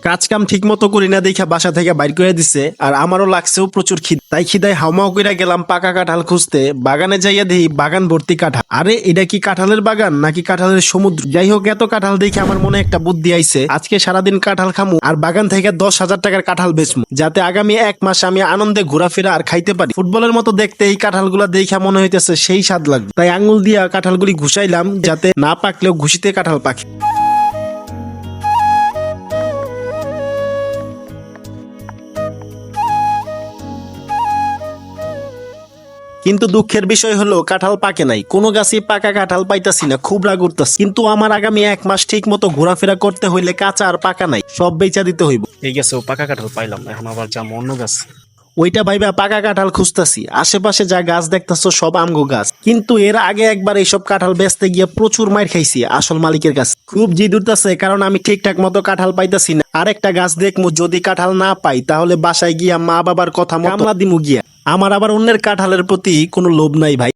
কাজ কাম ঠিক মতো করি না দেখা বাসা থেকে বাইর করে দিছে। আর আমারও লাগছেও প্রচুর খিদা, তাই খিদায় হাউমাউ কইরা গেলাম পাকা কাঁঠাল খুঁজতে। বাগানে যাইয়া দেখি বাগান ভর্তি কাঁঠাল। আরে এটা কি কাঁঠালের বাগান নাকি কাঁঠালের সমুদ্র? যাই হোক, এত কাঁঠাল দেখে আমার মনে একটা বুদ্ধি আইছে। আজকে সারাদিন কাঁঠাল খামু আর বাগান থেকে 10,000 টাকার কাঁঠাল বেচমু, যাতে আগামী 1 মাস আমি আনন্দে ঘোরাফেরা আর খাইতে পারি। ফুটবলের মতো দেখতে এই কাঁঠালগুলা দেখা মনে হইতেছে সেই স্বাদ লাগবে, তাই আঙ্গুল দিয়া কাঁঠালগুলি ঘুষাইলাম, যাতে না পাকলেও ঘুষিতে কাঁঠাল পাকে। কিন্তু দুঃখের বিষয় হলো কাঁঠাল পাকে নাই, কোনো গাছে পাকা কাঁঠাল পাইতাছি না, খুব রাগ উঠতাছে। কিন্তু আমার আগামী 1 মাস ঠিক মতো ঘোরাফেরা করতে হইলে কাঁচা আর পাকা নাই, সব বেচা দিতে হইব। এই গেছে ও পাকা কাঁঠাল পাইলাম, এখন আবার যাম অন্য গাছ। ওইটা ভাইবা পাকা কাঁঠাল খুঁজতাছি। আশেপাশে যা গাছ দেখতাছো সব আমগো গাছ, কিন্তু এর আগে একবার এইসব কাঁঠাল বেচতে গিয়ে প্রচুর মাইর খাইছি আসল মালিকের কাছে। খুব জিদ উঠতাছে, কারণ আমি ঠিকঠাক মতো কাঁঠাল পাইতাছি না। আর একটা গাছ দেখমু, যদি কাঁঠাল না পাই তাহলে বাসায় গিয়া মা বাবার কথা মতো কামলা দিমু গিয়া। আমার আবার অন্যের কাঁঠালের প্রতি কোনো লোভ নাই ভাই।